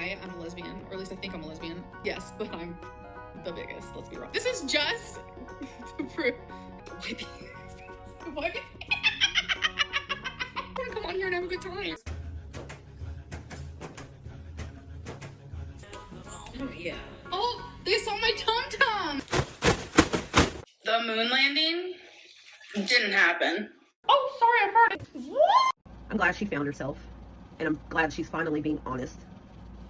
why I'm a lesbian, or at least I think I'm a lesbian. Yes, but I'm the biggest, let's be real. This is just to prove. Wipey. Wipey. I want to come on here and have a good time. Oh, yeah. Oh, they saw my tum-tum. The moon landing didn't happen. Oh, sorry, I farted. What? I'm glad she found herself, and I'm glad she's finally being honest,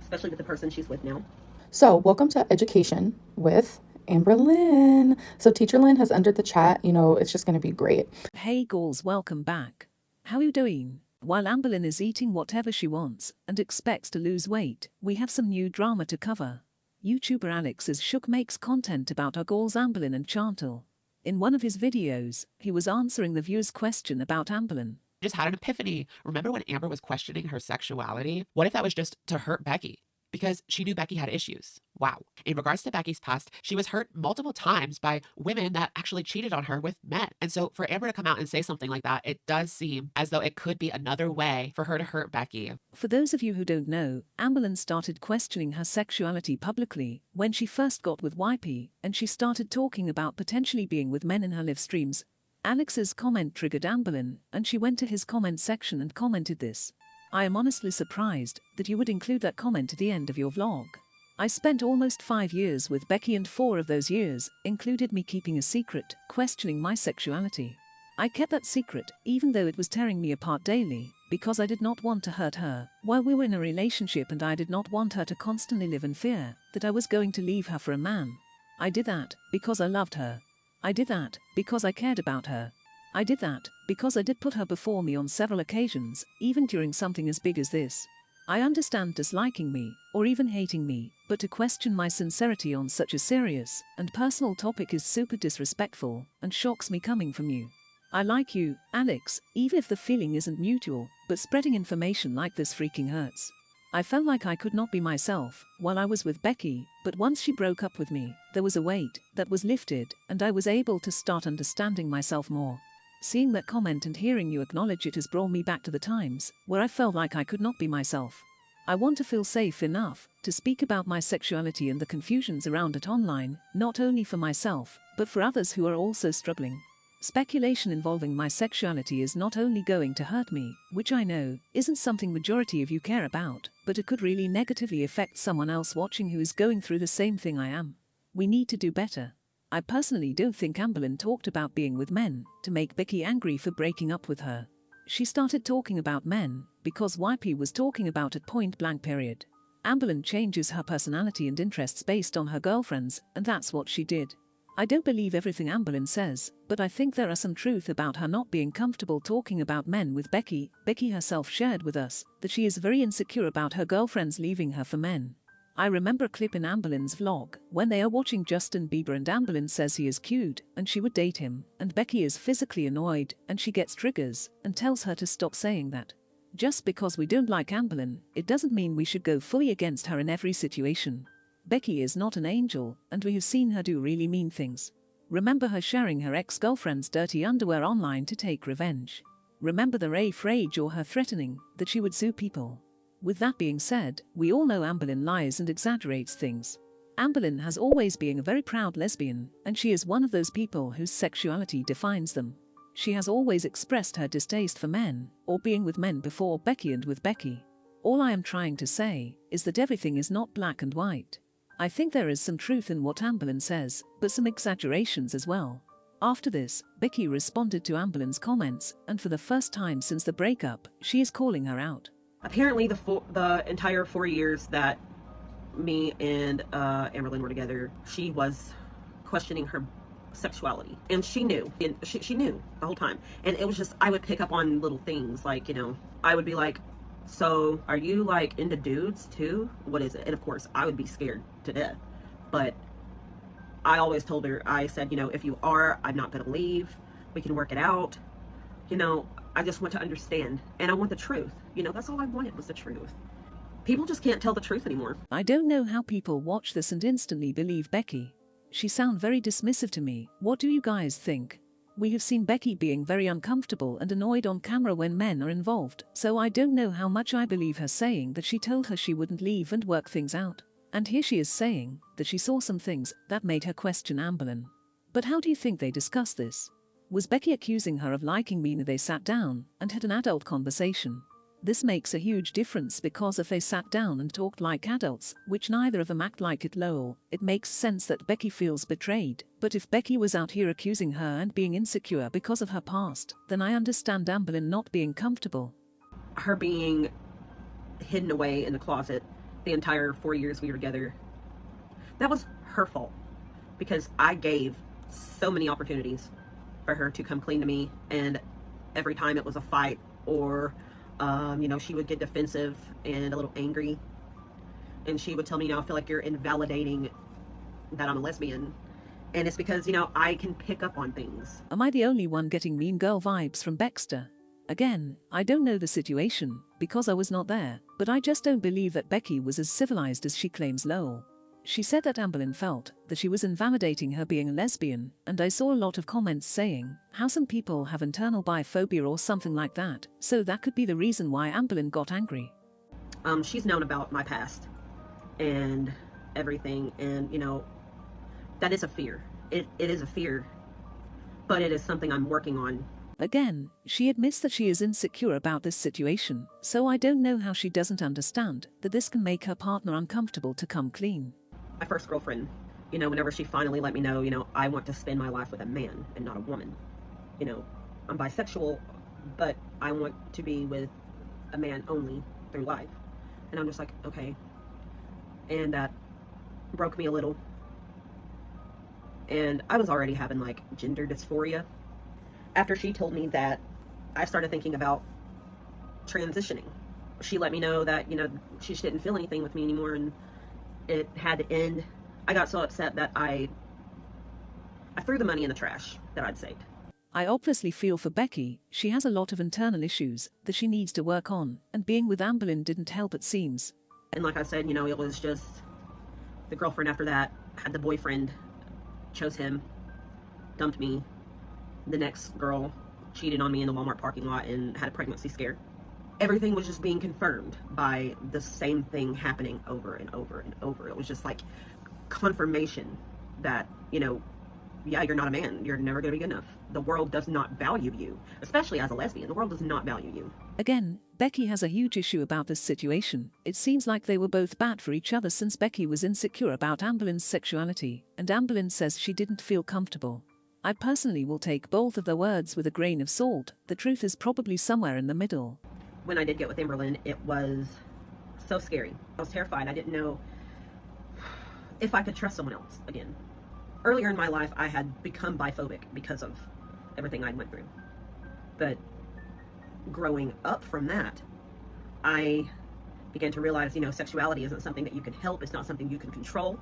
especially with the person she's with now. So, welcome to Education with Amberlynn. So, Teacher Lynn has entered the chat. You know, it's just going to be great. Hey, girls, welcome back. How are you doing? While Amberlynn is eating whatever she wants and expects to lose weight, we have some new drama to cover. YouTuber Alex's Shook makes content about our girls Amberlynn and Chantal. In one of his videos, he was answering the viewer's question about Amberlynn. Just had an epiphany. Remember when Amber was questioning her sexuality? What if that was just to hurt Becky? Because she knew Becky had issues. Wow. In regards to Becky's past, she was hurt multiple times by women that actually cheated on her with men. And so for Amber to come out and say something like that, it does seem as though it could be another way for her to hurt Becky. For those of you who don't know, Amberlynn started questioning her sexuality publicly when she first got with Wipey, and she started talking about potentially being with men in her live streams. Alex's comment triggered Amberlynn, and she went to his comment section and commented this. I am honestly surprised that you would include that comment at the end of your vlog. I spent almost 5 years with Becky, and 4 of those years included me keeping a secret, questioning my sexuality. I kept that secret even though it was tearing me apart daily, because I did not want to hurt her while we were in a relationship, and I did not want her to constantly live in fear that I was going to leave her for a man. I did that because I loved her. I did that because I cared about her. I did that because I did put her before me on several occasions, even during something as big as this. I understand disliking me, or even hating me, but to question my sincerity on such a serious and personal topic is super disrespectful and shocks me coming from you. I like you, Alex, even if the feeling isn't mutual, but spreading information like this freaking hurts. I felt like I could not be myself while I was with Becky, but once she broke up with me, there was a weight that was lifted, and I was able to start understanding myself more. Seeing that comment and hearing you acknowledge it has brought me back to the times where I felt like I could not be myself. I want to feel safe enough to speak about my sexuality and the confusions around it online, not only for myself, but for others who are also struggling. Speculation involving my sexuality is not only going to hurt me, which I know isn't something majority of you care about, but it could really negatively affect someone else watching who is going through the same thing I am. We need to do better. I personally don't think Amberlynn talked about being with men to make Becky angry for breaking up with her. She started talking about men because Wipey was talking about it point blank period. Amberlynn changes her personality and interests based on her girlfriends, and that's what she did. I don't believe everything Amberlynn says, but I think there are some truth about her not being comfortable talking about men with Becky. Becky herself shared with us that she is very insecure about her girlfriends leaving her for men. I remember a clip in Amberlynn's vlog when they are watching Justin Bieber, and Amberlynn says he is cute and she would date him, and Becky is physically annoyed and she gets triggers and tells her to stop saying that. Just because we don't like Amberlynn, it doesn't mean we should go fully against her in every situation. Becky is not an angel, and we have seen her do really mean things. Remember her sharing her ex-girlfriend's dirty underwear online to take revenge. Remember the rage or her threatening that she would sue people. With that being said, we all know Amberlynn lies and exaggerates things. Amberlynn has always been a very proud lesbian, and she is one of those people whose sexuality defines them. She has always expressed her distaste for men, or being with men before Becky and with Becky. All I am trying to say is that everything is not black and white. I think there is some truth in what Amberlynn says, but some exaggerations as well. After this, Becky responded to Amberlynn's comments, and for the first time since the breakup, she is calling her out. Apparently the entire 4 years that me and Amberlynn were together, she was questioning her sexuality, and she knew, and she knew the whole time. And it was just, I would pick up on little things, like, you know, I would be like, so are you like into dudes too? What is it? And of course I would be scared to death, but I always told her, I said, you know, if you are, I'm not gonna leave, we can work it out, you know. I just want to understand, and I want the truth. You know, that's all I wanted, was the truth. People just can't tell the truth anymore. I don't know how people watch this and instantly believe Becky. She sounds very dismissive to me. What do you guys think? We have seen Becky being very uncomfortable and annoyed on camera when men are involved, so I don't know how much I believe her saying that she told her she wouldn't leave and work things out. And here she is saying that she saw some things that made her question Amberlynn. But how do you think they discussed this? Was Becky accusing her of liking me when they sat down and had an adult conversation? This makes a huge difference because if they sat down and talked like adults, which neither of them act like it lol, it makes sense that Becky feels betrayed. But if Becky was out here accusing her and being insecure because of her past, then I understand Amberlynn not being comfortable. Her being hidden away in the closet the entire 4 years we were together, that was her fault. Because I gave so many opportunities for her to come clean to me, and every time it was a fight or she would get defensive and a little angry, and she would tell me, I feel like you're invalidating that I'm a lesbian. And it's because, I can pick up on things. Am I the only one getting mean girl vibes from Baxter? Again, I don't know the situation, because I was not there, but I just don't believe that Becky was as civilized as she claims lol. She said that Amberlynn felt that she was invalidating her being a lesbian, and I saw a lot of comments saying how some people have internal biphobia or something like that, so that could be the reason why Amberlynn got angry. She's known about my past and everything, and that is a fear. It is a fear, but it is something I'm working on. Again, she admits that she is insecure about this situation, so I don't know how she doesn't understand that this can make her partner uncomfortable to come clean. My first girlfriend, whenever she finally let me know, I want to spend my life with a man and not a woman. I'm bisexual, but I want to be with a man only through life. And I'm just like, okay. And that broke me a little. And I was already having gender dysphoria. After she told me that, I started thinking about transitioning. She let me know that, she just didn't feel anything with me anymore, and it had to end. I got so upset that I threw the money in the trash that I'd saved. I obviously feel for Becky. She has a lot of internal issues that she needs to work on, and being with Amberlynn didn't help, it seems. And like I said, it was just the girlfriend after that had the boyfriend, chose him, dumped me. The next girl cheated on me in the Walmart parking lot and had a pregnancy scare. Everything was just being confirmed by the same thing happening over and over and over. It was just like confirmation that, yeah, you're not a man. You're never going to be good enough. The world does not value you, especially as a lesbian. The world does not value you. Again, Becky has a huge issue about this situation. It seems like they were both bad for each other since Becky was insecure about Amberlynn's sexuality, and Amberlynn says she didn't feel comfortable. I personally will take both of their words with a grain of salt. The truth is probably somewhere in the middle. When I did get with Amberlynn, it was so scary. I was terrified. I didn't know if I could trust someone else again. Earlier in my life, I had become biphobic because of everything I went through. But growing up from that, I began to realize, sexuality isn't something that you can help. It's not something you can control.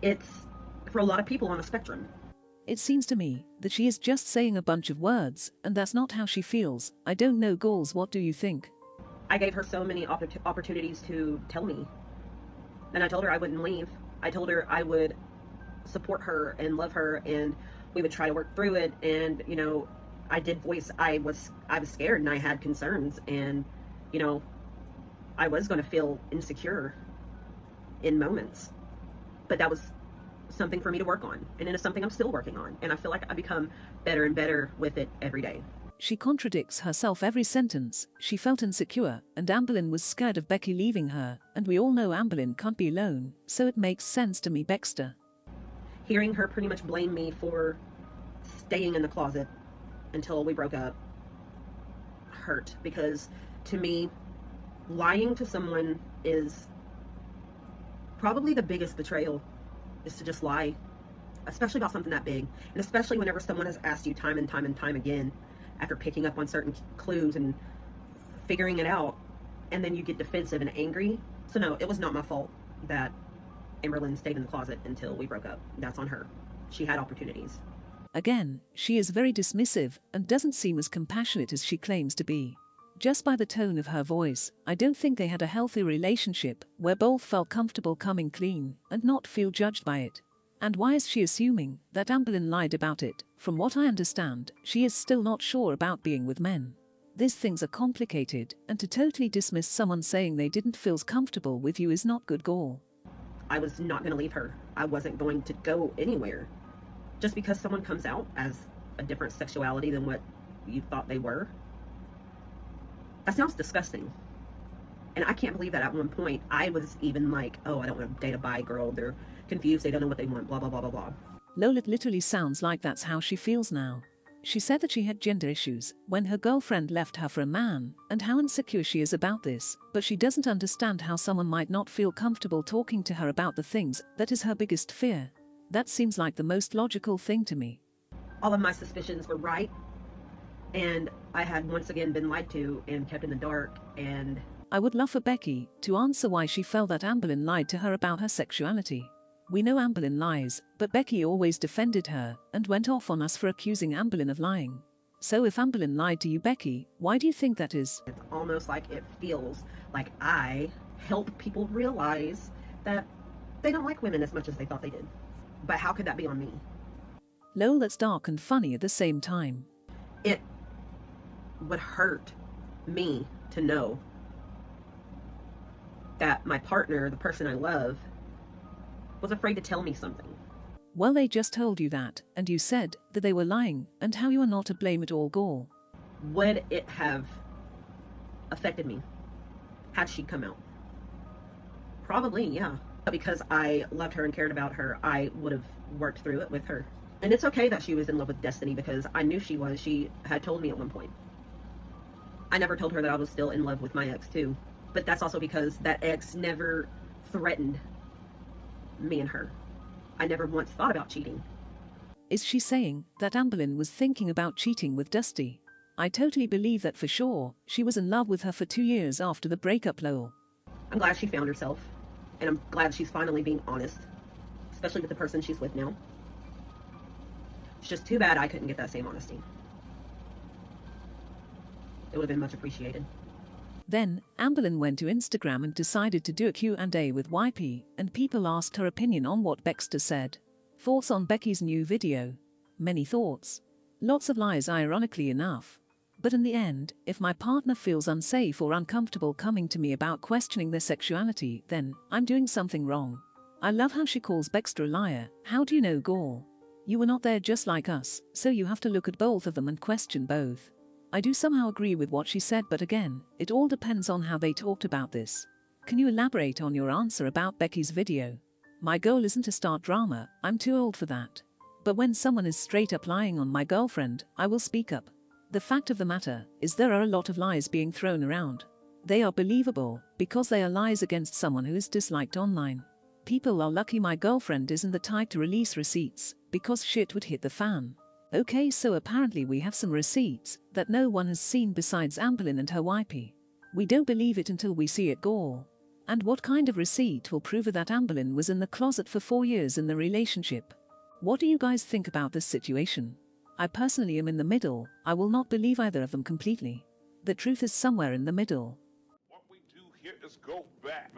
It's for a lot of people on a spectrum. It seems to me that she is just saying a bunch of words, and that's not how she feels. I don't know, Goals, what do you think? I gave her so many opportunities to tell me. And I told her I wouldn't leave. I told her I would support her and love her, and we would try to work through it. And, I did voice, I was scared and I had concerns, and, I was going to feel insecure in moments. But that was something for me to work on, and it is something I'm still working on, and I feel like I become better and better with it every day. She contradicts herself every sentence. She felt insecure, and Amberlynn was scared of Becky leaving her, and we all know Amberlynn can't be alone, so it makes sense to me, Baxter. Hearing her pretty much blame me for staying in the closet until we broke up hurt, because to me, lying to someone is probably the biggest betrayal, is to just lie, especially about something that big, and especially whenever someone has asked you time and time and time again after picking up on certain clues and figuring it out, and then you get defensive and angry. So no, it was not my fault that Amberlynn stayed in the closet until we broke up. That's on her. She had opportunities. Again, she is very dismissive and doesn't seem as compassionate as she claims to be. Just by the tone of her voice, I don't think they had a healthy relationship where both felt comfortable coming clean and not feel judged by it. And why is she assuming that Amberlynn lied about it? From what I understand, she is still not sure about being with men. These things are complicated, and to totally dismiss someone saying they didn't feel comfortable with you is not good gall. I was not going to leave her. I wasn't going to go anywhere. Just because someone comes out as a different sexuality than what you thought they were, that sounds disgusting. And I can't believe that at one point I was even like, oh, I don't want to date a bi girl. They're confused. They don't know what they want. Blah, blah, blah, blah, blah. Lola literally sounds like that's how she feels now. She said that she had gender issues when her girlfriend left her for a man, and how insecure she is about this, but she doesn't understand how someone might not feel comfortable talking to her about the things that is her biggest fear. That seems like the most logical thing to me. All of my suspicions were right, and I had once again been lied to and kept in the dark, and I would love for Becky to answer why she felt that Amberlynn lied to her about her sexuality. We know Amberlynn lies, but Becky always defended her and went off on us for accusing Amberlynn of lying. So if Amberlynn lied to you, Becky, why do you think that is? it's almost like it feels like I help people realize that they don't like women as much as they thought they did. But how could that be on me? Lol, that's dark and funny at the same time. It would hurt me to know that my partner, the person I love, was afraid to tell me something. Well, they just told you that, and you said that they were lying, and how you are not to blame at all, gall. Would it have affected me had she come out? Probably, yeah. Because I loved her and cared about her, I would have worked through it with her. And it's okay that she was in love with Destiny, because I knew she was. She had told me at one point. I never told her that I was still in love with my ex too. But that's also because that ex never threatened me and her. I never once thought about cheating. Is she saying that Amberlynn was thinking about cheating with Dusty? I totally believe that for sure. She was in love with her for 2 years after the breakup, lol. I'm glad she found herself. And I'm glad she's finally being honest. Especially with the person she's with now. It's just too bad I couldn't get that same honesty. It would have been much appreciated. Then, Amberlynn went to Instagram and decided to do a Q&A with Wipey, and people asked her opinion on what Baxter said. Thoughts on Becky's new video? Many thoughts. Lots of lies, ironically enough. But in the end, if my partner feels unsafe or uncomfortable coming to me about questioning their sexuality, then I'm doing something wrong. I love how she calls Baxter a liar. How do you know, gall? You were not there just like us, so you have to look at both of them and question both. I do somehow agree with what she said, but again, it all depends on how they talked about this. Can you elaborate on your answer about Becky's video? My goal isn't to start drama, I'm too old for that. But when someone is straight up lying on my girlfriend, I will speak up. The fact of the matter is there are a lot of lies being thrown around. They are believable because they are lies against someone who is disliked online. People are lucky my girlfriend isn't the type to release receipts, because shit would hit the fan. Okay, so apparently we have some receipts that no one has seen besides Amberlynn and her Wipey. We don't believe it until we see it, gall. And what kind of receipt will prove that Amberlynn was in the closet for 4 years in the relationship? What do you guys think about this situation? I personally am in the middle. I will not believe either of them completely. The truth is somewhere in the middle. What we do here is go back.